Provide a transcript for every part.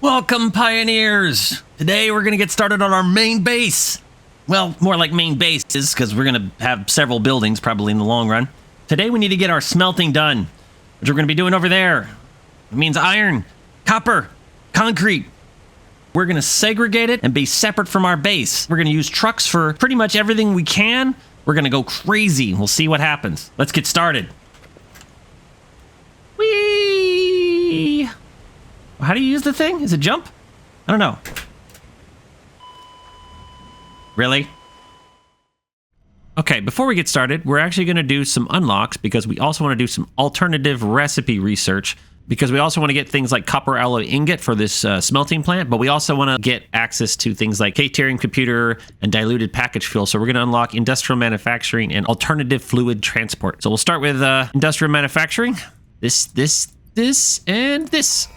Welcome, pioneers! Today we're gonna get started on our main base. Well, more like main bases, because we're gonna have several buildings probably in the long run. Today we need to get our smelting done, which we're gonna be doing over there. It means iron, copper, concrete. We're gonna segregate it and be separate from our base. We're gonna use trucks for pretty much everything we can. We're gonna go crazy. We'll see what happens. Let's get started. Whee! How do you use the thing? Is it jump? I don't know. Really? Okay, before we get started, we're actually going to do some unlocks because we also want to do some alternative recipe research because we also want to get things like copper alloy ingot for this smelting plant, but we also want to get access to things like K-tiering computer and diluted package fuel. So we're going to unlock industrial manufacturing and alternative fluid transport. So we'll start with industrial manufacturing. This, and this.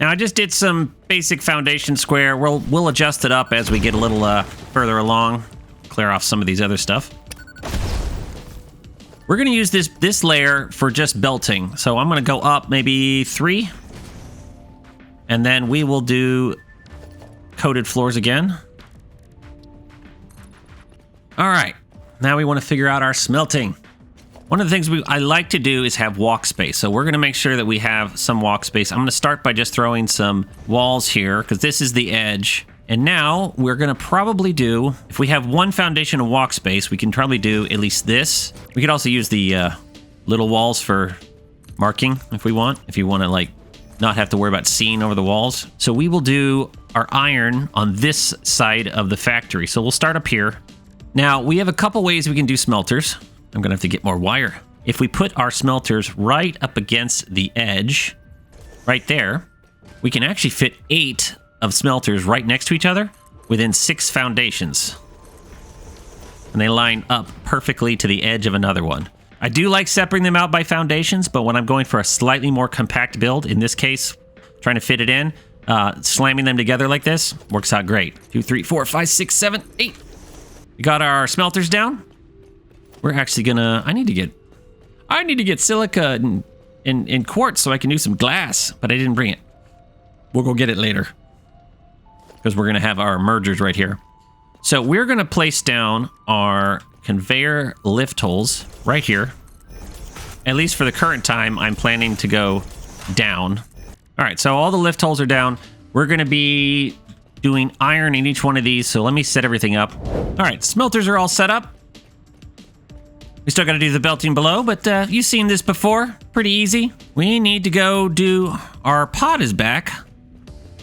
Now I just did some basic foundation square. We'll adjust it up as we get a little further along. Clear off some of these other stuff. We're gonna use this layer for just belting. So I'm gonna go up maybe 3. And then we will do coated floors again. All right, now we wanna figure out our smelting. One of the things I like to do is have walk space. So we're going to make sure that we have some walk space. I'm going to start by just throwing some walls here because this is the edge. And now we're going to probably do, if we have one foundation of walk space, we can probably do at least this. We could also use the little walls for marking if we want, if you want to like not have to worry about seeing over the walls. So we will do our iron on this side of the factory. So we'll start up here. Now we have a couple ways we can do smelters. I'm gonna have to get more wire. If we put our smelters right up against the edge, right there, we can actually fit 8 of smelters right next to each other within 6 foundations. And they line up perfectly to the edge of another one. I do like separating them out by foundations, but when I'm going for a slightly more compact build, in this case, trying to fit it in, slamming them together like this works out great. 2, 3, 4, 5, 6, 7, 8. We got our smelters down. We're actually gonna, I need to get silica and quartz so I can do some glass, but I didn't bring it. We'll go get it later because we're gonna have our mergers right here. So we're gonna place down our conveyor lift holes right here. At least for the current time, I'm planning to go down. All right, so all the lift holes are down. We're gonna be doing iron in each one of these. So let me set everything up. All right, smelters are all set up. We still got to do the belting below, but you've seen this before. Pretty easy. We need to go do... Our pod is back.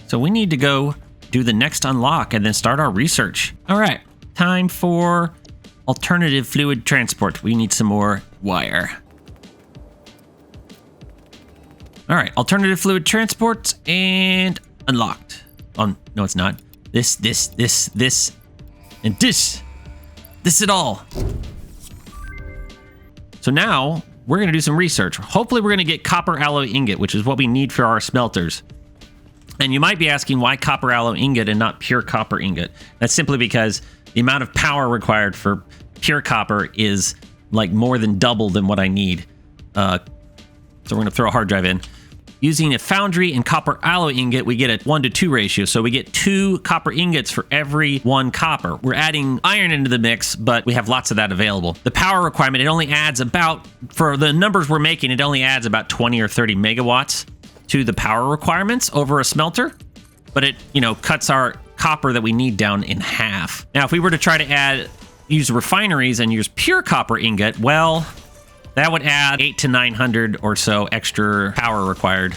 So we need to go do the next unlock and then start our research. All right. Time for alternative fluid transport. We need some more wire. All right. Alternative fluid transport and unlocked. No, it's not. This, and this. This it all. So now we're going to do some research. Hopefully we're going to get copper alloy ingot, which is what we need for our smelters. And you might be asking why copper alloy ingot and not pure copper ingot. That's simply because the amount of power required for pure copper is like more than double than what I need. So we're going to throw a hard drive in. Using a foundry and copper alloy ingot, we get a 1-to-2 ratio. So we get 2 copper ingots for every 1 copper. We're adding iron into the mix, but we have lots of that available. The power requirement, it only adds about, for the numbers we're making, it only adds about 20 or 30 megawatts to the power requirements over a smelter. But it, cuts our copper that we need down in half. Now, if we were to try to use refineries and use pure copper ingot, well... that would add 800 to 900 or so extra power required.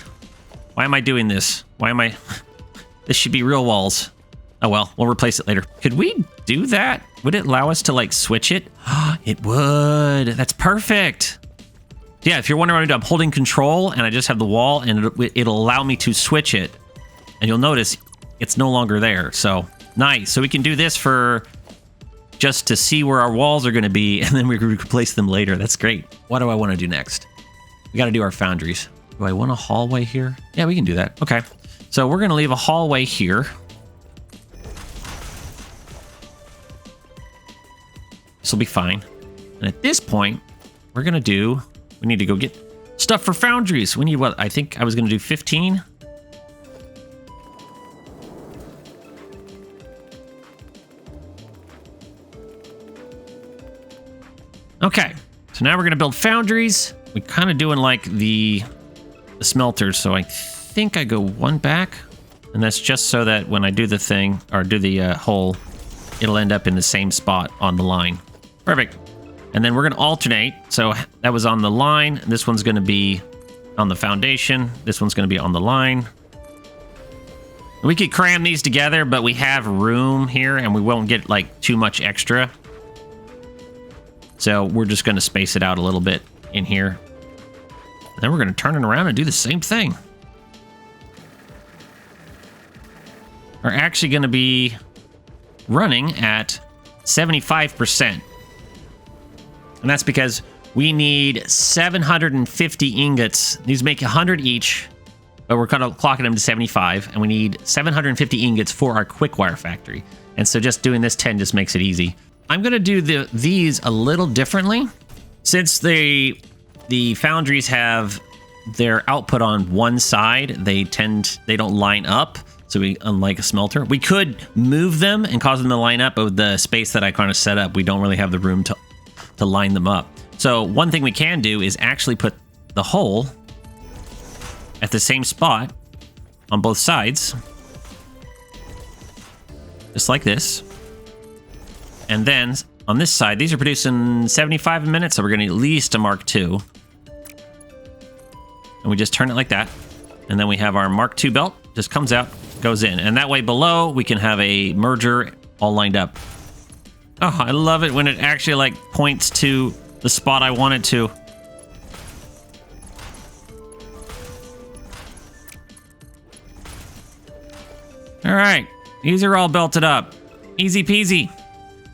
Why am I doing this? Why am I... This should be real walls. Oh well, we'll replace it later. Could we do that? Would it allow us to like switch it? It would. That's perfect. Yeah, if you're wondering what I'm doing, I'm holding control and I just have the wall and it'll allow me to switch it. And you'll notice it's no longer there. So nice. So we can do this for... just to see where our walls are going to be, and then we can replace them later. That's great. What do I want to do next? We got to do our foundries. Do I want a hallway here? Yeah, we can do that. Okay. So we're going to leave a hallway here. This will be fine. And at this point, we're going to do... we need to go get Stuff for foundries. We need what? I think I was going to do 15. Okay, so now we're going to build foundries. We're kind of doing like the smelters, so I think I go one back. And that's just so that when I do the thing, or do the hole, it'll end up in the same spot on the line. Perfect. And then we're going to alternate. So that was on the line. This one's going to be on the foundation. This one's going to be on the line. We could cram these together, but we have room here and we won't get like too much extra. So we're just going to space it out a little bit in here. And then we're going to turn it around and do the same thing. We're actually going to be running at 75%. And that's because we need 750 ingots. These make 100 each, but we're kind of clocking them to 75. And we need 750 ingots for our quick wire factory. And so just doing this 10 just makes it easy. I'm going to do these a little differently. Since the foundries have their output on one side, they don't line up. So unlike a smelter, we could move them and cause them to line up, but with the space that I kind of set up, we don't really have the room to line them up. So one thing we can do is actually put the hole at the same spot on both sides, just like this. And then on this side, these are producing 75 a minute, so we're going to at least a Mark II. And we just turn it like that. And then we have our Mark II belt, just comes out, goes in. And that way below, we can have a merger all lined up. Oh, I love it when it actually like points to the spot I want it to. All right, these are all belted up. Easy peasy.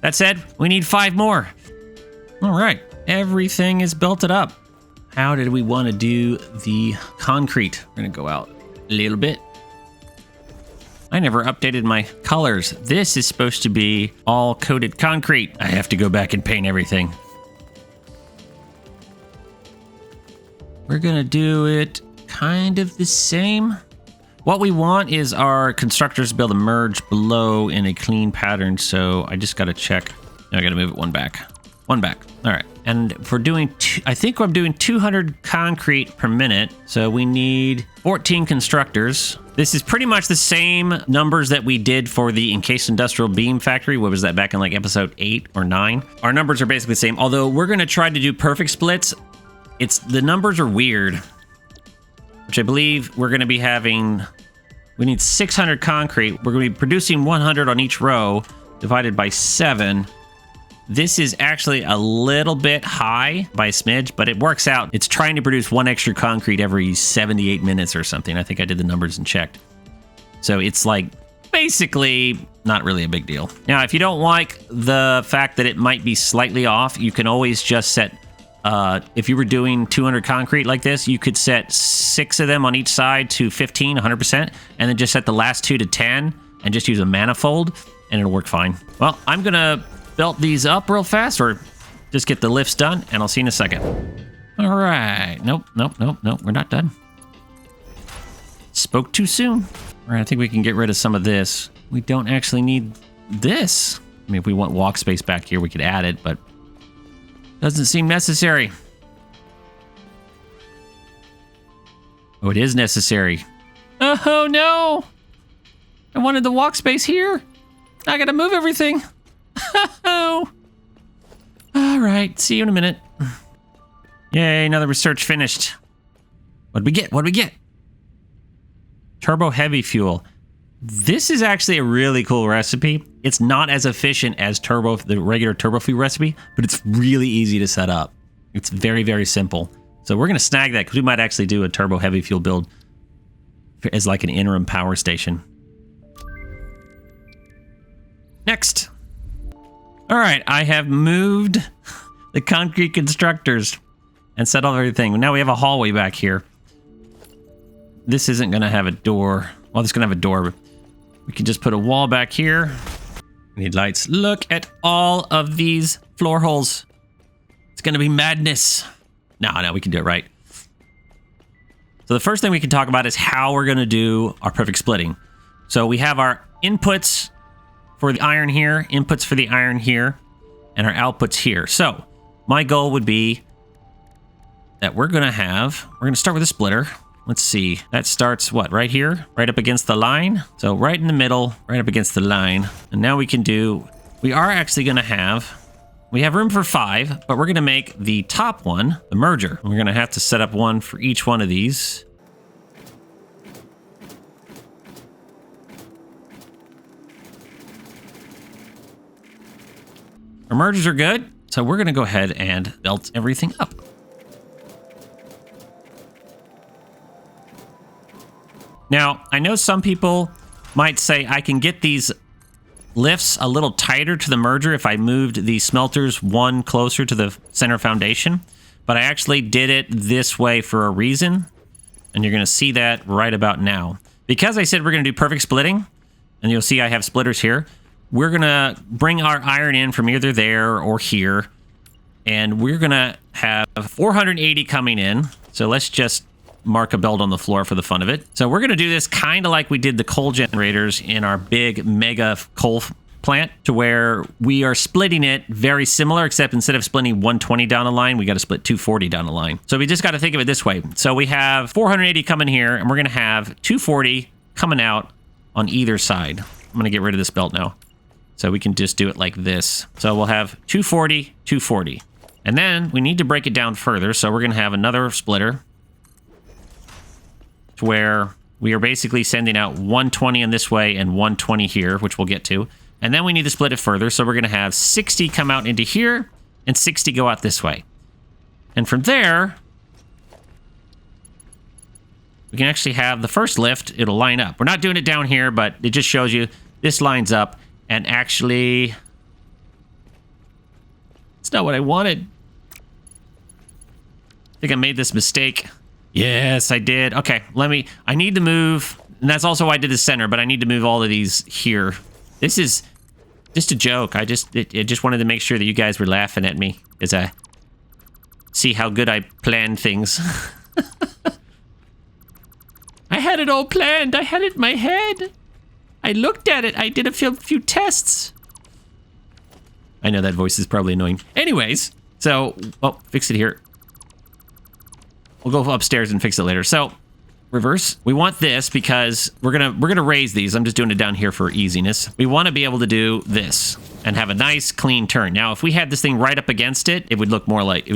That said, we need 5 more. All right, everything is belted up. How did we want to do the concrete? We're gonna go out a little bit. I never updated my colors. This is supposed to be all coated concrete. I have to go back and paint everything. We're gonna do it kind of the same. What we want is our constructors to be able to merge below in a clean pattern. So I just gotta check. I gotta move it one back. One back. All right. And for doing, I think I'm doing 200 concrete per minute. So we need 14 constructors. This is pretty much the same numbers that we did for the encased industrial beam factory. What was that, back in like episode 8 or 9? Our numbers are basically the same, although we're going to try to do perfect splits. The numbers are weird, which I believe we're going to be having. We need 600 concrete. We're going to be producing 100 on each row divided by 7. This is actually a little bit high by a smidge, but it works out. It's trying to produce 1 extra concrete every 78 minutes or something. I think I did the numbers and checked. So it's like basically not really a big deal. Now, if you don't like the fact that it might be slightly off, you can always just set, if you were doing 200 concrete like this, you could set 6 of them on each side to 15, 100%, and then just set the last 2 to 10 and just use a manifold and it'll work fine. Well, I'm going to belt these up real fast, or just get the lifts done, and I'll see you in a second. All right. Nope, we're not done. Spoke too soon. All right, I think we can get rid of some of this. We don't actually need this. I mean, if we want walk space back here, we could add it, but doesn't seem necessary. Oh, it is necessary. Oh, no. I wanted the walk space here. I gotta move everything. Oh. All right, see you in a minute. Yay, another research finished. What'd we get? Turbo heavy fuel. This is actually a really cool recipe. It's not as efficient as the regular turbo fuel recipe, but it's really easy to set up. It's very, very simple. So we're gonna snag that because we might actually do a turbo heavy fuel build as like an interim power station. Next. All right, I have moved the concrete constructors and set up everything. Now we have a hallway back here. This isn't going to have a door. Well, this is going to have a door. But we can just put a wall back here. We need lights. Look at all of these floor holes. It's going to be madness. No, we can do it right. So the first thing we can talk about is how we're going to do our perfect splitting. So we have our inputs for the iron here, inputs for the iron here, and our outputs here. So my goal would be that we're going to start with a splitter. Let's see, that starts what, right here, right up against the line. So right in the middle, right up against the line. And now we are actually going to we have room for 5, but we're going to make the top one the merger. We're going to have to set up one for each one of these. Our mergers are good, so we're going to go ahead and belt everything up. Now, I know some people might say I can get these lifts a little tighter to the merger if I moved the smelters one closer to the center foundation, but I actually did it this way for a reason, and you're going to see that right about now. Because I said we're going to do perfect splitting, and you'll see I have splitters here, we're going to bring our iron in from either there or here, and we're going to have 480 coming in. So let's just mark a belt on the floor for the fun of it. So we're going to do this kind of like we did the coal generators in our big mega coal plant, to where we are splitting it very similar, except instead of splitting 120 down the line, we got to split 240 down the line. So we just got to think of it this way. So we have 480 coming here, and we're going to have 240 coming out on either side. I'm going to get rid of this belt now. So we can just do it like this. So we'll have 240, 240. And then we need to break it down further. So we're going to have another splitter, to where we are basically sending out 120 in this way and 120 here, which we'll get to. And then we need to split it further. So we're going to have 60 come out into here and 60 go out this way. And from there, we can actually have the first lift. It'll line up. We're not doing it down here, but it just shows you this lines up. And actually, it's not what I wanted. I think I made this mistake. Yes, I did. Okay, I need to move, and that's also why I did the center, but I need to move all of these here. This is just a joke. I just wanted to make sure that you guys were laughing at me as I see how good I planned things. I had it all planned. I had it in my head. I looked at it. I did a few tests. I know that voice is probably annoying. Anyways, so, fix it here. We'll go upstairs and fix it later. So, reverse. We want this because we're gonna raise these. I'm just doing it down here for easiness. We want to be able to do this and have a nice clean turn. Now, if we had this thing right up against it, it would look more like,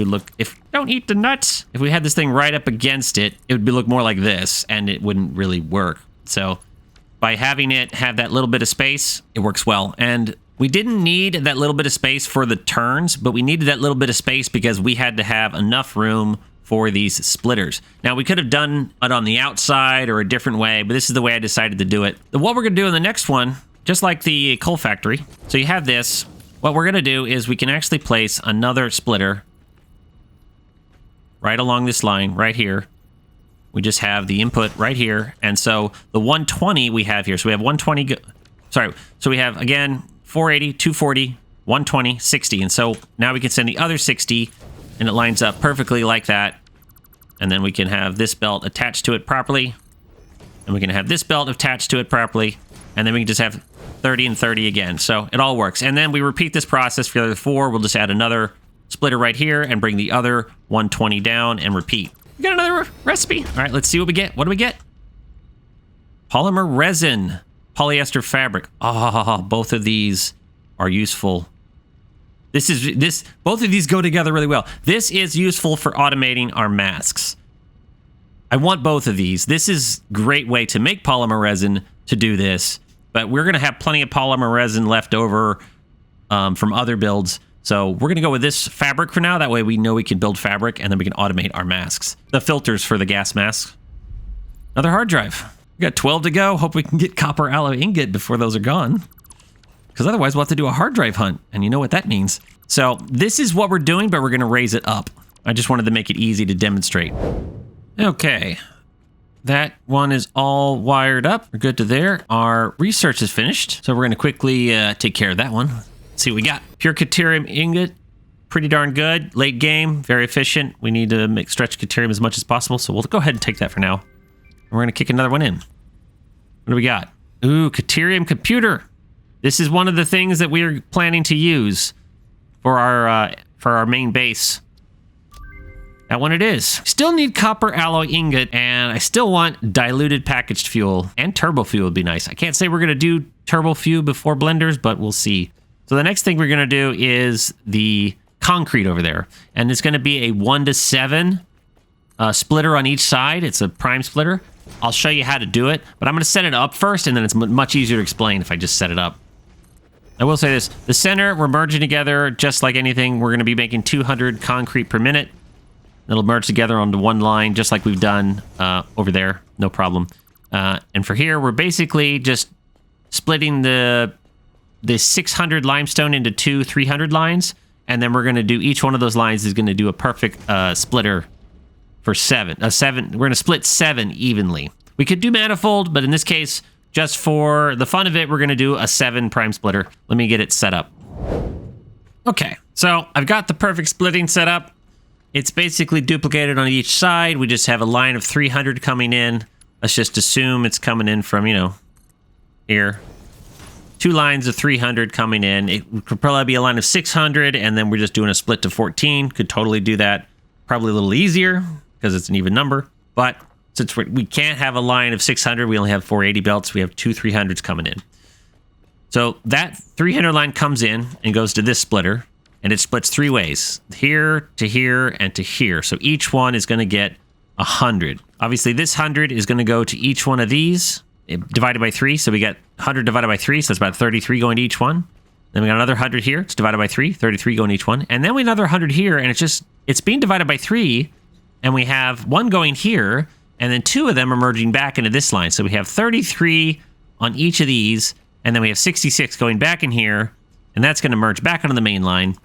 don't eat the nuts. If we had this thing right up against it, it would look more like this, and it wouldn't really work. So, by having it have that little bit of space, it works well. And we didn't need that little bit of space for the turns, but we needed that little bit of space because we had to have enough room for these splitters. Now, we could have done it on the outside or a different way, but this is the way I decided to do it. What we're going to do in the next one, just like the coal factory, so you have this, what we're going to do is we can actually place another splitter right along this line right here. We just have the input right here, and so the 120 we have here, so we have 120, so we have, again, 480, 240, 120, 60, and so now we can send the other 60, and it lines up perfectly like that. And then we can have this belt attached to it properly. And we can have this belt attached to it properly. And then we can just have 30 and 30 again. So it all works. And then we repeat this process for the other 4. We'll just add another splitter right here and bring the other 120 down and repeat. We got another recipe. All right, let's see what we get. What do we get? Polymer resin, polyester fabric. Ah, both of these are useful. Both of these go together really well. This is useful for automating our masks. I want both of these. This is a great way to make polymer resin to do this, but we're going to have plenty of polymer resin left over from other builds. So we're going to go with this fabric for now. That way we know we can build fabric, and then we can automate our masks. The filters for the gas masks. Another hard drive. We got 12 to go. Hope we can get copper alloy ingot before those are gone, because otherwise we'll have to do a hard drive hunt, and you know what that means. So this is what we're doing, but we're going to raise it up. I just wanted to make it easy to demonstrate. Okay, that one is all wired up. We're good to there. Our research is finished, so we're going to quickly take care of that one. Let's see what we got. Pure Caterium ingot, pretty darn good. Late game, very efficient. We need to stretch Caterium as much as possible, so we'll go ahead and take that for now. And we're going to kick another one in. What do we got? Ooh, Caterium computer. This is one of the things that we're planning to use for our main base. That one it is. Still need copper alloy ingot, and I still want diluted packaged fuel, and turbo fuel would be nice. I can't say we're going to do turbo fuel before blenders, but we'll see. So the next thing we're going to do is the concrete over there, and it's going to be a 1 to 7 splitter on each side. It's a prime splitter. I'll show you how to do it, but I'm going to set it up first, and then it's much easier to explain if I just set it up. I will say this. The center, we're merging together just like anything. We're going to be making 200 concrete per minute. It'll merge together onto one line, just like we've done over there. No problem. And for here, we're basically just splitting the 600 limestone into 2 300 lines, and then we're going to do each one of those lines is going to do a perfect splitter for 7. We're going to split 7 evenly. We could do manifold, but in this case, just for the fun of it, we're going to do a 7 prime splitter. Let me get it set up. Okay, so I've got the perfect splitting set up. It's basically duplicated on each side. We just have a line of 300 coming in. Let's just assume it's coming in from, here. 2 lines of 300 coming in. It could probably be a line of 600, and then we're just doing a split to 14. Could totally do that. Probably a little easier because it's an even number. But since we can't have a line of 600, we only have 480 belts. We have 2 300s coming in. So that 300 line comes in and goes to this splitter. And it splits 3 ways, here to here and to here. So each one is going to get 100. Obviously, this 100 is going to go to each one of these, divided by 3. So we got 100 divided by 3, so that's about 33 going to each one. Then we got another 100 here, it's divided by 3, 33 going to each one. And then we have another 100 here, and it's being divided by 3, and we have 1 going here, and then 2 of them are merging back into this line. So we have 33 on each of these, and then we have 66 going back in here, and that's going to merge back onto the main line.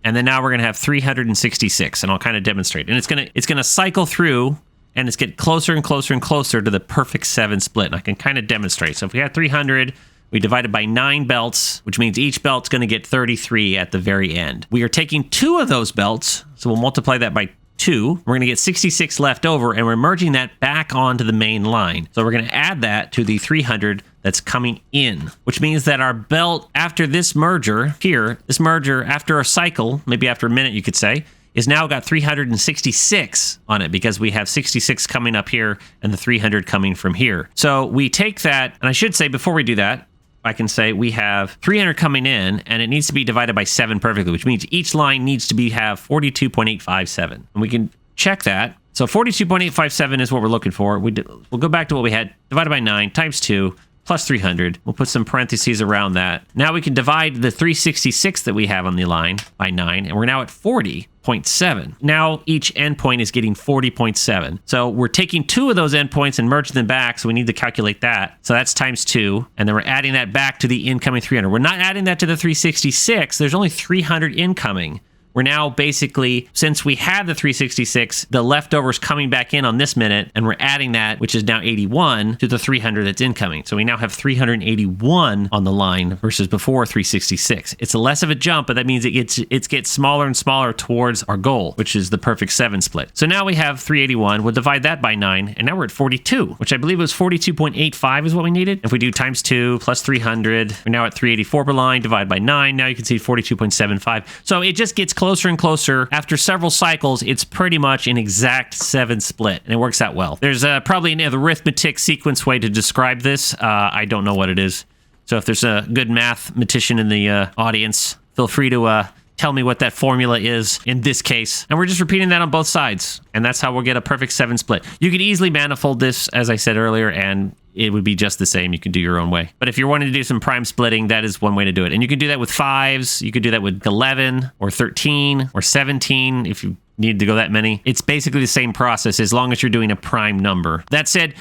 And then now we're going to have 366, and I'll kind of demonstrate. And it's going to cycle through, and it's get closer and closer and closer to the perfect 7 split. And I can kind of demonstrate. So if we had 300, we divide it by 9 belts, which means each belt's going to get 33 at the very end. We are taking 2 of those belts, so we'll multiply that by 2. We're going to get 66 left over, and we're merging that back onto the main line. So we're going to add that to the 300 that's coming in, which means that our belt after this merger here, after a cycle, maybe after a minute you could say, is now got 366 on it because we have 66 coming up here and the 300 coming from here. So we take that, and I should say before we do that, I can say we have 300 coming in, and it needs to be divided by 7 perfectly, which means each line needs to have 42.857. And we can check that. So 42.857 is what we're looking for. We'll go back to what we had, divided by 9 times 2 plus 300. We'll put some parentheses around that. Now we can divide the 366 that we have on the line by 9, and we're now at 40.7. Now each endpoint is getting 40.7. So we're taking 2 of those endpoints and merging them back, so we need to calculate that. So that's times 2, and then we're adding that back to the incoming 300. We're not adding that to the 366. There's only 300 incoming. We're now basically, since we had the 366, the leftovers coming back in on this minute, and we're adding that, which is now 81, to the 300 that's incoming. So we now have 381 on the line versus before 366. It's less of a jump, but that means it gets smaller and smaller towards our goal, which is the perfect 7 split. So now we have 381. We'll divide that by 9, and now we're at 42, which I believe was 42.85 is what we needed. If we do times 2 plus 300, we're now at 384 per line, divide by 9. Now you can see 42.75. So it just gets closer and closer. After several cycles, it's pretty much an exact 7 split, and it works out well. There's probably an arithmetic sequence way to describe this. I don't know what it is. So if there's a good mathematician in the audience, feel free to tell me what that formula is in this case. And we're just repeating that on both sides, and that's how we'll get a perfect 7 split. You could easily manifold this, as I said earlier, and it would be just the same. You can do your own way. But if you're wanting to do some prime splitting, that is one way to do it. And you can do that with 5s. You could do that with 11 or 13 or 17 if you need to go that many. It's basically the same process as long as you're doing a prime number. That said,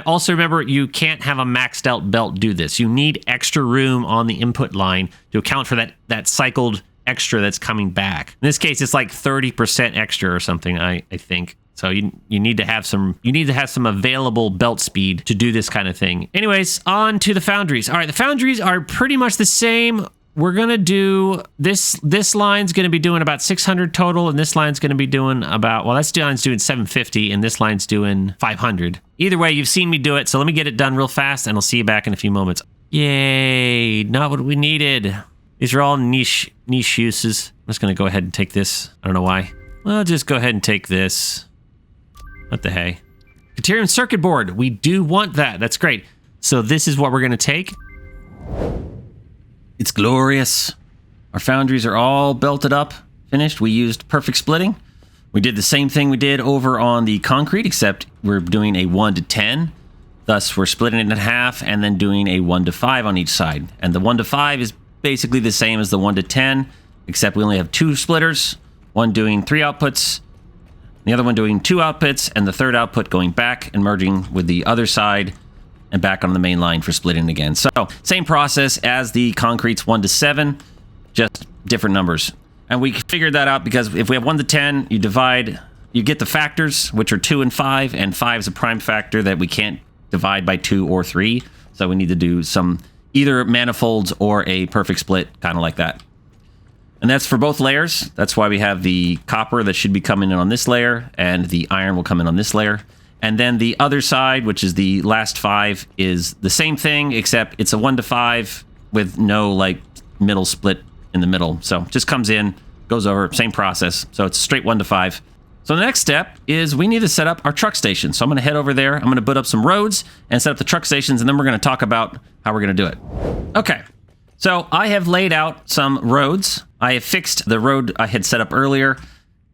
also remember, you can't have a maxed out belt do this. You need extra room on the input line to account for that cycled extra that's coming back. In this case, it's like 30% extra or something, I think. So you need to have some available belt speed to do this kind of thing. Anyways, on to the foundries. All right, the foundries are pretty much the same we're going to do this line's going to be doing about 600 total, and this line's going to be doing about, well, this line's doing 750 and this line's doing 500. Either way, you've seen me do it, so let me get it done real fast and I'll see you back in a few moments. Yay, not what we needed. These are all niche uses. I'm just going to go ahead and take this. I don't know why. Well, just go ahead and take this. What the hey? Deuterium circuit board. We do want that. That's great. So this is what we're going to take. It's glorious. Our foundries are all belted up, finished. We used perfect splitting. We did the same thing we did over on the concrete, except we're doing a 1 to 10. Thus, we're splitting it in half and then doing a 1 to 5 on each side. And the 1 to 5 is basically the same as the 1 to 10, except we only have 2 splitters, one doing 3 outputs, the other one doing 2 outputs, and the third output going back and merging with the other side and back on the main line for splitting again. So same process as the concrete's 1 to 7, just different numbers. And we figured that out because if we have 1 to 10, you divide, you get the factors, which are 2 and 5 is a prime factor that we can't divide by 2 or 3. So we need to do some either manifolds or a perfect split, kind of like that. And that's for both layers. That's why we have the copper that should be coming in on this layer, and the iron will come in on this layer. And then the other side, which is the last 5, is the same thing, except it's a 1 to 5 with no like middle split in the middle. So just comes in, goes over, same process. So it's straight 1 to 5. So the next step is we need to set up our truck station. So I'm going to head over there. I'm going to put up some roads and set up the truck stations, and then we're going to talk about how we're going to do it. Okay. So I have laid out some roads. I have fixed the road I had set up earlier.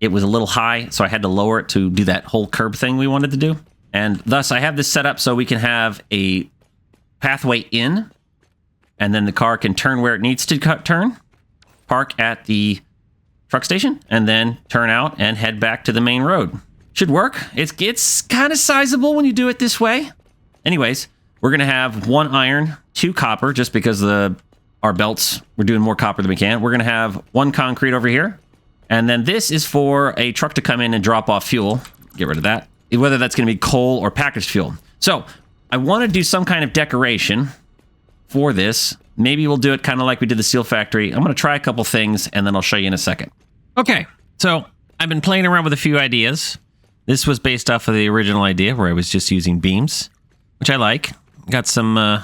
It was a little high, so I had to lower it to do that whole curb thing we wanted to do. And thus I have this set up so we can have a pathway in, and then the car can turn where it needs to turn, park at the truck station, and then turn out and head back to the main road. Should work. It's kind of sizable when you do it this way. Anyways, we're going to have 1 iron, 2 copper, just because our belts, we're doing more copper than we can. We're going to have 1 concrete over here. And then this is for a truck to come in and drop off fuel. Get rid of that. Whether that's going to be coal or packaged fuel. So I want to do some kind of decoration for this. Maybe we'll do it kind of like we did the steel factory. I'm going to try a couple things and then I'll show you in a second. Okay, so I've been playing around with a few ideas. This was based off of the original idea where I was just using beams, which I like. Got some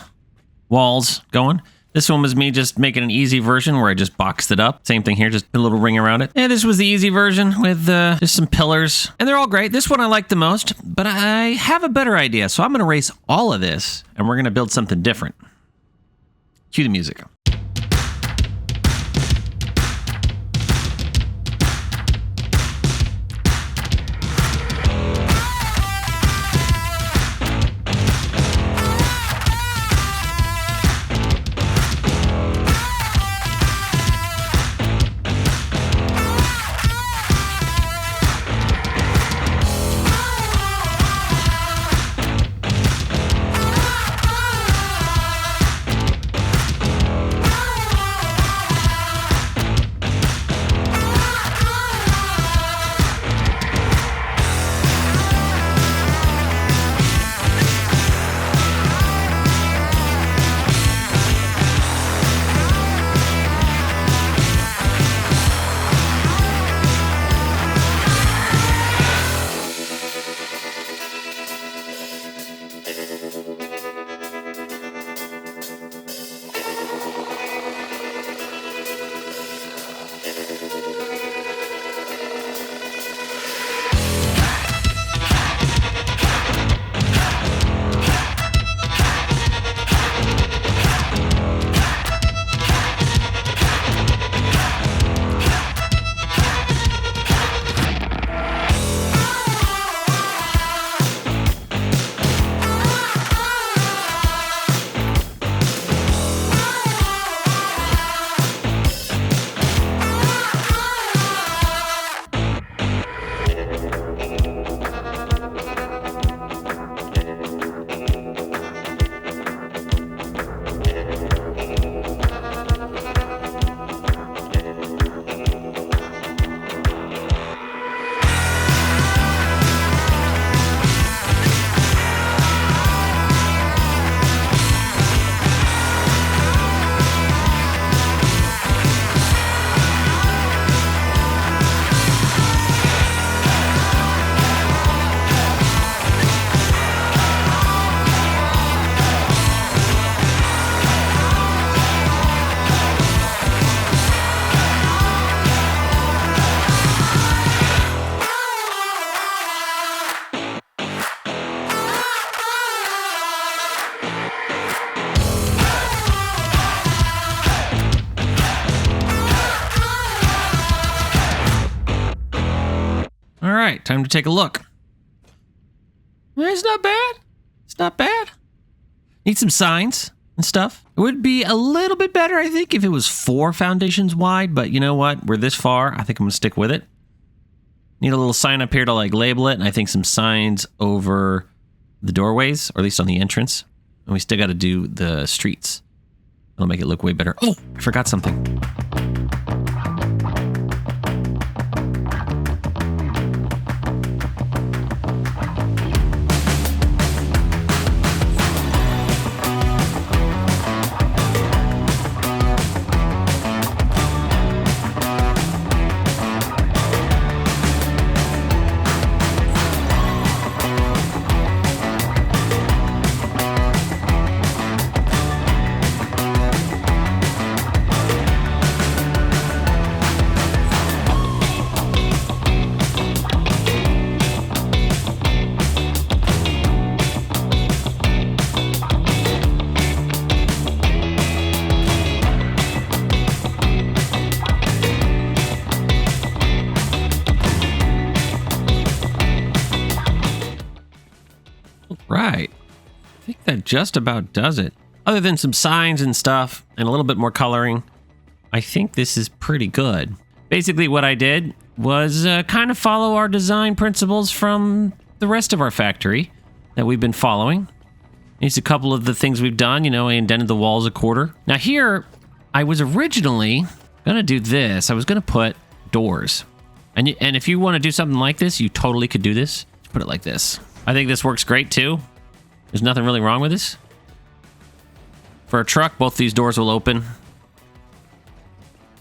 walls going. This one was me just making an easy version where I just boxed it up. Same thing here, just a little ring around it. And this was the easy version with just some pillars. And they're all great. This one I like the most, but I have a better idea. So I'm going to erase all of this and we're going to build something different. Cue the music. right, time to take a look. It's not bad. It's not bad. Need some signs and stuff. It would be a little bit better, I think, if it was 4 foundations wide, but you know what? We're this far. I think I'm going to stick with it. Need a little sign up here to like label it, and I think some signs over the doorways, or at least on the entrance. And we still got to do the streets. It'll make it look way better. Oh, I forgot something. Right. I think that just about does it. Other than some signs and stuff and a little bit more coloring, I think this is pretty good. Basically what I did was kind of follow our design principles from the rest of our factory that we've been following. Here's a couple of the things we've done. You know, I indented the walls a quarter. Now here, I was originally going to do this. I was going to put doors. And if you want to do something like this, you totally could do this. Just put it like this. I think this works great too. There's nothing really wrong with this. For a truck, both these doors will open.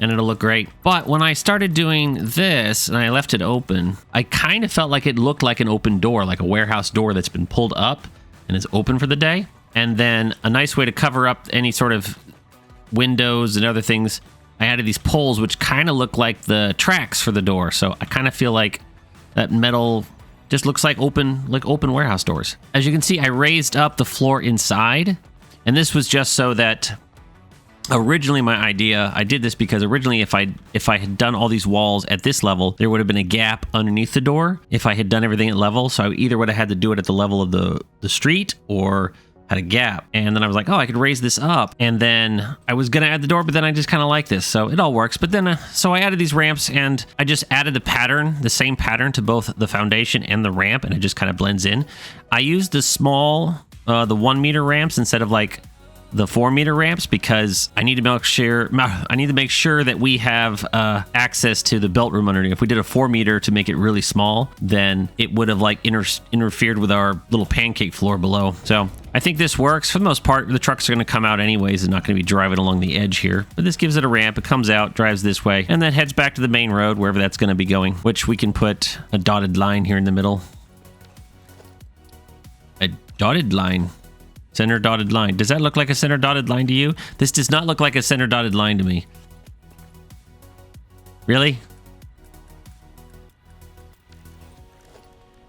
And it'll look great. But when I started doing this and I left it open, I kind of felt like it looked like an open door, like a warehouse door that's been pulled up and is open for the day. And then a nice way to cover up any sort of windows and other things, I added these poles which kind of look like the tracks for the door. So I kind of feel like that metal just looks like open warehouse doors. As you can see, I raised up the floor inside, and this was just so that originally my idea, I did this because originally if I had done all these walls at this level, there would have been a gap underneath the door if I had done everything at level. So I either would have had to do it at the level of the street or had a gap. And then I was like, oh, I could raise this up. And then I was going to add the door, but then I just kind of like this. So it all works. But then, so I added these ramps and I just added the same pattern to both the foundation and the ramp. And it just kind of blends in. I used the small, the 1 meter ramps instead of like the 4 meter ramps because I need to make sure that we have access to the belt room underneath. If we did a 4 meter to make it really small, then it would have like interfered with our little pancake floor below. So I think this works for the most part. The trucks are going to come out anyways. They're not going to be driving along the edge here, but this gives it a ramp. It comes out, drives this way, and then heads back to the main road, wherever that's going to be going, which we can put a dotted line here in the middle. A dotted line. Center dotted line. Does that look like a center dotted line to you? This does not look like a center dotted line to me. Really?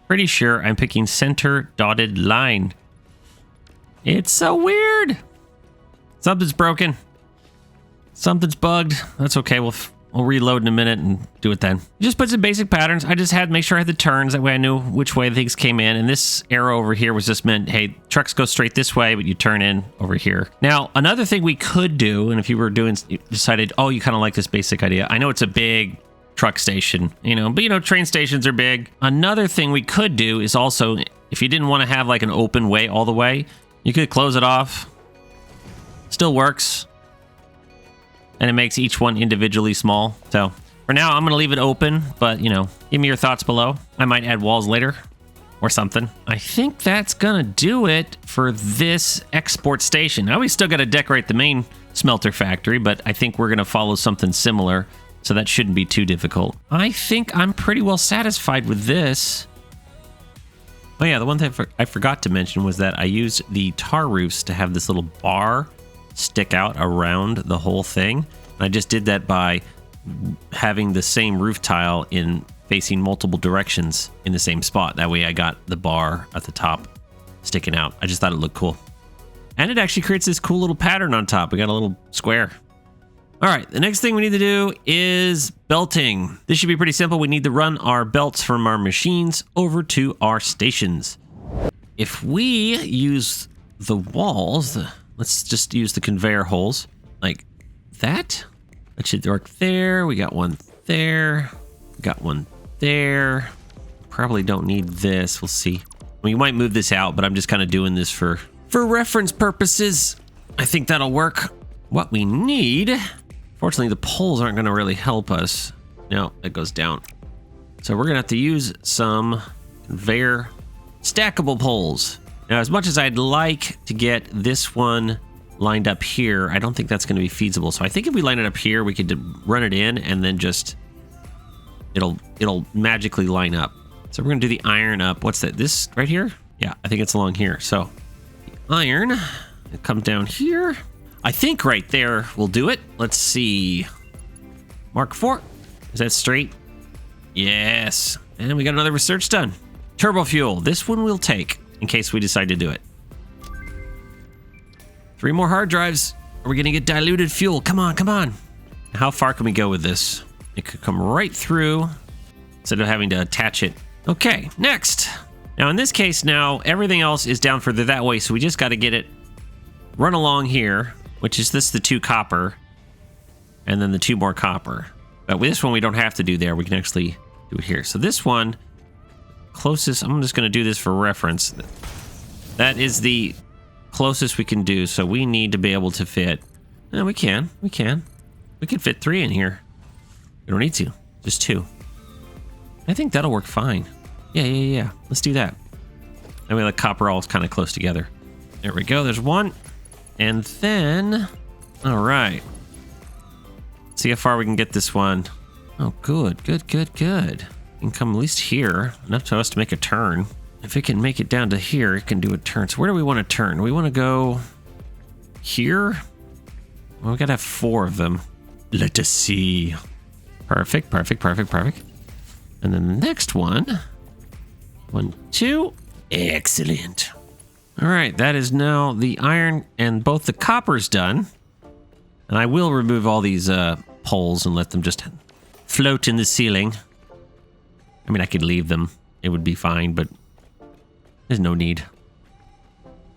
Pretty sure I'm picking center dotted line. It's so weird. Something's broken. Something's bugged. That's okay. We'll reload in a minute and do it then. Just put some basic patterns. I just had to make sure I had the turns. That way I knew which way things came in. And this arrow over here was just meant, hey, trucks go straight this way, but you turn in over here. Now, another thing we could do, and if you were decided, oh, you kind of like this basic idea. I know it's a big truck station, but train stations are big. Another thing we could do is also, if you didn't want to have like an open way all the way, you could close it off. Still works. And it makes each one individually small. So for now, I'm going to leave it open, but give me your thoughts below. I might add walls later or something. I think that's going to do it for this export station. Now we still got to decorate the main smelter factory, but I think we're going to follow something similar. So that shouldn't be too difficult. I think I'm pretty well satisfied with this. Oh yeah, the one thing I forgot to mention was that I used the tar roofs to have this little bar stick out around the whole thing. And I just did that by having the same roof tile facing multiple directions in the same spot. That way I got the bar at the top sticking out. I just thought it looked cool. And it actually creates this cool little pattern on top. We got a little square. All right, the next thing we need to do is belting. This should be pretty simple. We need to run our belts from our machines over to our stations. If we use the walls, let's just use the conveyor holes like that. That should work there. We got one there. We got one there. Probably don't need this. We'll see. I mean, you might move this out, but I'm just kind of doing this for reference purposes. I think that'll work. What we need, fortunately, the poles aren't going to really help us. No, it goes down. So we're going to have to use some conveyor stackable poles. Now, as much as I'd like to get this one lined up here, I don't think that's going to be feasible. So I think if we line it up here, we could run it in and then just it'll magically line up. So we're going to do the iron up. What's that? This right here? Yeah, I think it's along here. So the iron, it comes down here. I think right there will do it. Let's see. Mark 4. Is that straight? Yes. And we got another research done. Turbo fuel. This one we'll take in case we decide to do it. 3 more hard drives. Are we going to get diluted fuel? Come on, come on. How far can we go with this? It could come right through instead of having to attach it. Okay, next. Now in this case, now everything else is down further that way, so we just got to get it run along here, which is the 2 copper, and then the 2 more copper. But with this one, we don't have to do there. We can actually do it here. So this one, closest, I'm just going to do this for reference. That is the closest we can do, so we need to be able to fit. No, we can fit 3 in here. We don't need to, just 2. I think that'll work fine. Yeah. Let's do that. That way the copper all is kind of close together. There we go. There's 1. And then, all right. See how far we can get this one. Oh, good. We can come at least here, enough to us to make a turn. If it can make it down to here, it can do a turn. So where do we want to turn? We want to go here? Well, we got to have 4 of them. Let us see. Perfect. And then the next one. 1, 2. Excellent. All right, that is now the iron and both the copper's done. And I will remove all these poles and let them just float in the ceiling. I mean, I could leave them. It would be fine, but there's no need.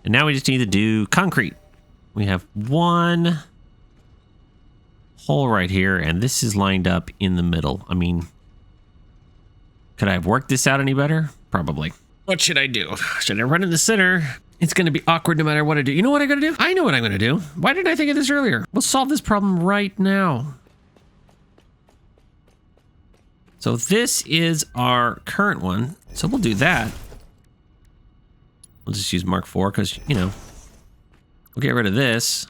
And now we just need to do concrete. We have 1 hole right here, and this is lined up in the middle. I mean, could I have worked this out any better? Probably. What should I do? Should I run in the center? It's going to be awkward no matter what I do. You know what I'm going to do? I know what I'm going to do. Why didn't I think of this earlier? We'll solve this problem right now. So this is our current one. So we'll do that. We'll just use Mark 4 because, you know, we'll get rid of this.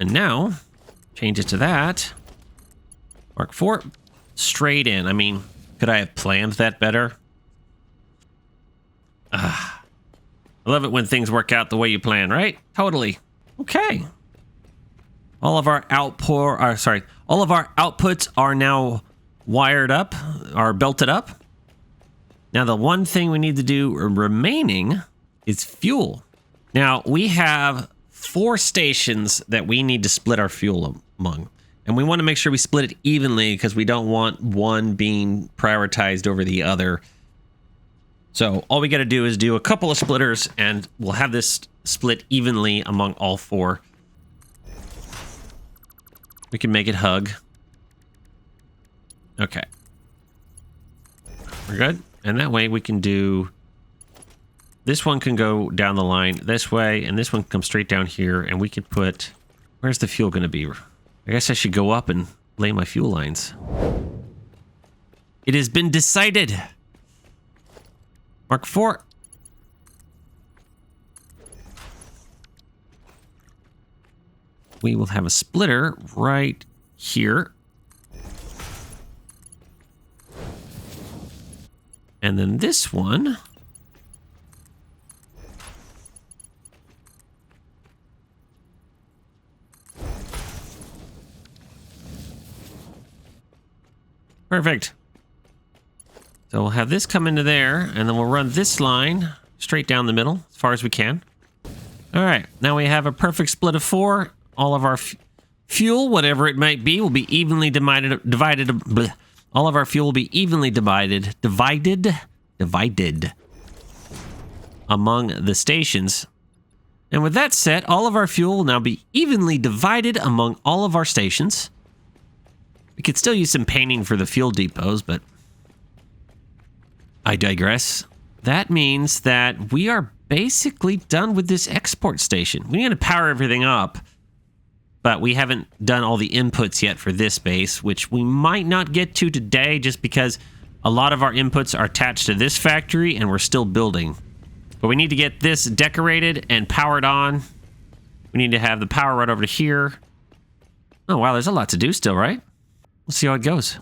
And now, change it to that. Mark 4, straight in. I mean, could I have planned that better? I love it when things work out the way you plan, right? Totally. Okay. All of our all of our outputs are now wired up, are belted up. Now the one thing we need to do remaining is fuel. Now we have 4 stations that we need to split our fuel among. And we want to make sure we split it evenly because we don't want one being prioritized over the other. So all we got to do is do a couple of splitters and we'll have this split evenly among all 4. We can make it hug. Okay. We're good. And that way we can do... This one can go down the line this way, and this one can come straight down here, and we could put... Where's the fuel going to be? I guess I should go up and lay my fuel lines. It has been decided. Mark 4. We will have a splitter right here. And then this one. Perfect. So we'll have this come into there, and then we'll run this line straight down the middle as far as we can. All right, now we have a perfect split of 4. All of our fuel, whatever it might be, will be evenly divided. All of our fuel will be evenly divided among the stations. And with that said, all of our fuel will now be evenly divided among all of our stations. We could still use some painting for the fuel depots, but I digress. That means that we are basically done with this export station. We need to power everything up, but we haven't done all the inputs yet for this base, which we might not get to today just because a lot of our inputs are attached to this factory and we're still building. But we need to get this decorated and powered on. We need to have the power right over to here. Oh, wow, there's a lot to do still, right? We'll see how it goes.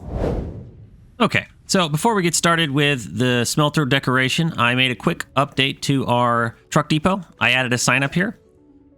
Okay, so before we get started with the smelter decoration, I made a quick update to our truck depot. I added a sign up here.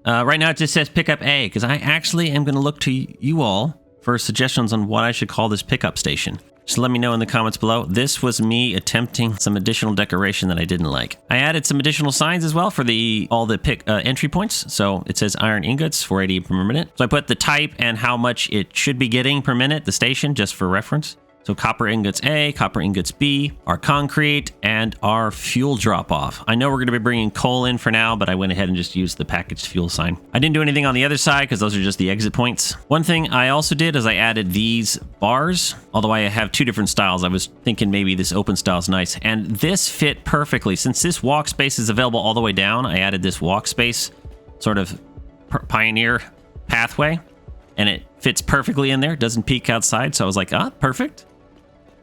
Right now it just says pickup A, because I actually am going to look to you all for suggestions on what I should call this pickup station. Just let me know in the comments below. This was me attempting some additional decoration that I didn't like. I added some additional signs as well for all the entry points. So it says iron ingots, 480 per minute. So I put the type and how much it should be getting per minute, the station, just for reference. So copper ingots A, copper ingots B, our concrete, and our fuel drop-off. I know we're going to be bringing coal in for now, but I went ahead and just used the packaged fuel sign. I didn't do anything on the other side because those are just the exit points. One thing I also did is I added these bars, although I have two different styles. I was thinking maybe this open style is nice, and this fit perfectly. Since this walk space is available all the way down, I added this walk space sort of pioneer pathway, and it fits perfectly in there. It doesn't peek outside, so I was like, perfect.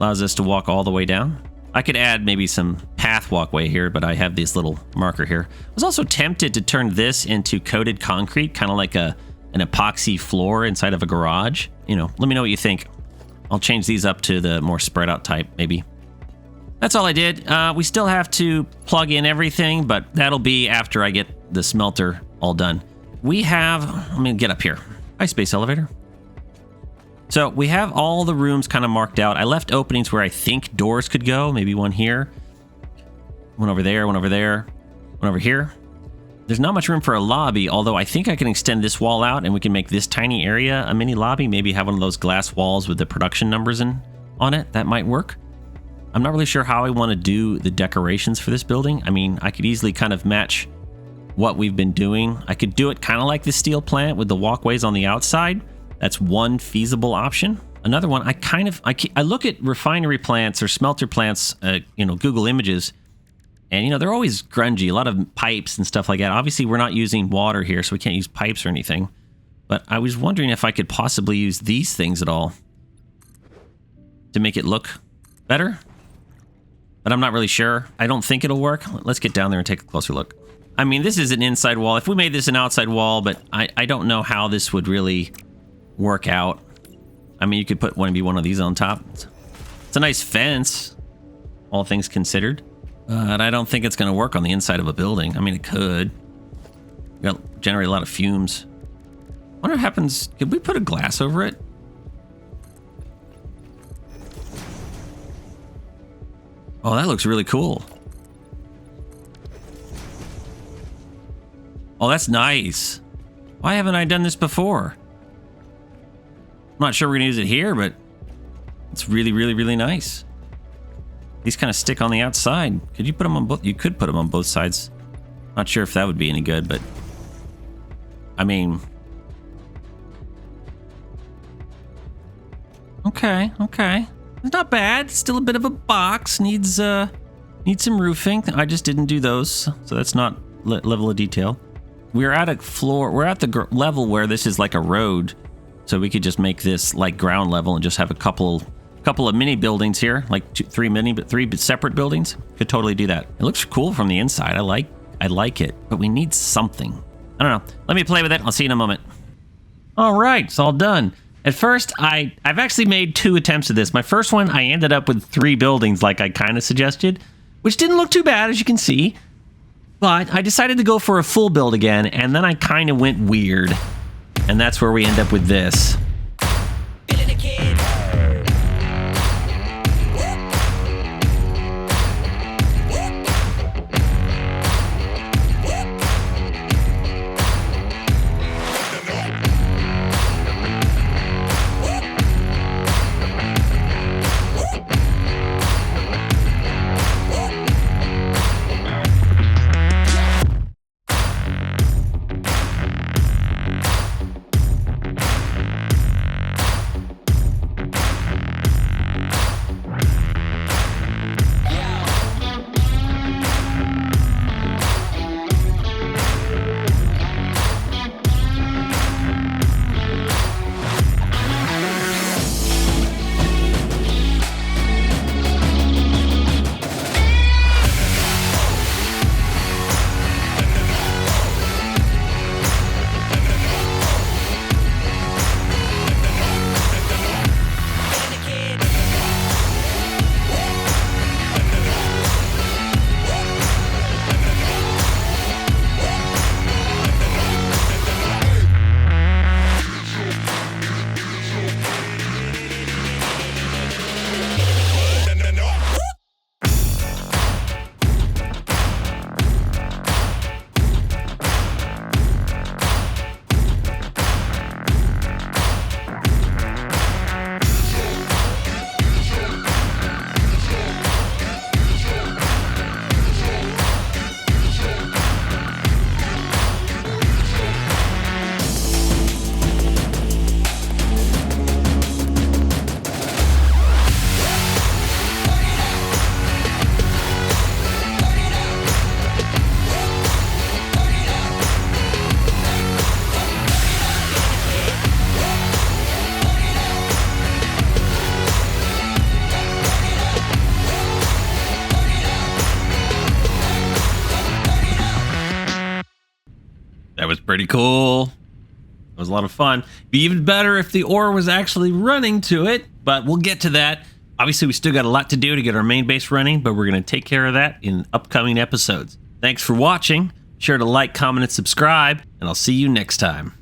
Allows us to walk all the way down. I could add maybe some path walkway here, but I have this little marker here. I was also tempted to turn this into coated concrete, kind of like an epoxy floor inside of a garage. You know, let me know what you think. I'll change these up to the more spread out type, maybe. That's all I did. We still have to plug in everything, but that'll be after I get the smelter all done. We have, let me get up here. Hi, space elevator. So we have all the rooms kind of marked out. I left openings where I think doors could go. Maybe one here, one over there, one over there, one over here. There's not much room for a lobby, although I think I can extend this wall out and we can make this tiny area a mini lobby. Maybe have one of those glass walls with the production numbers on it. That might work. I'm not really sure how I want to do the decorations for this building. I mean, I could easily kind of match what we've been doing. I could do it kind of like the steel plant with the walkways on the outside. That's one feasible option. Another one, I look at refinery plants or smelter plants, Google Images, and they're always grungy, a lot of pipes and stuff like that. Obviously, we're not using water here, so we can't use pipes or anything. But I was wondering if I could possibly use these things at all to make it look better. But I'm not really sure. I don't think it'll work. Let's get down there and take a closer look. I mean, this is an inside wall. If we made this an outside wall, but I don't know how this would really work out. I mean, you could put one of these on top. It's a nice fence, all things considered. But I don't think it's going to work on the inside of a building. I mean, it could. It'll generate a lot of fumes. I wonder what happens. Could we put a glass over it? Oh, that looks really cool. Oh, that's nice. Why haven't I done this before? I'm not sure we're going to use it here, but it's really, really, really nice. These kind of stick on the outside. Could you put them on both? You could put them on both sides. Not sure if that would be any good, but I mean, okay. It's not bad. Still a bit of a box. Needs some roofing. I just didn't do those, so that's not level of detail. We're at a floor. We're at the level where this is like a road. So we could just make this like ground level and just have a couple of mini buildings here, like three separate buildings. Could totally do that. It looks cool from the inside. I like it, but we need something. I don't know. Let me play with it. I'll see you in a moment. All right, it's all done. At first, I've actually made 2 attempts at this. My first one, I ended up with 3 buildings like I kind of suggested, which didn't look too bad, as you can see. But I decided to go for a full build again, and then I kind of went weird. And that's where we end up with this. was pretty cool. It was a lot of fun. Be even better if the ore was actually running to it, but we'll get to that. Obviously, we still got a lot to do to get our main base running, but we're going to take care of that in upcoming episodes. Thanks for watching. Be sure to like, comment, and subscribe, and I'll see you next time.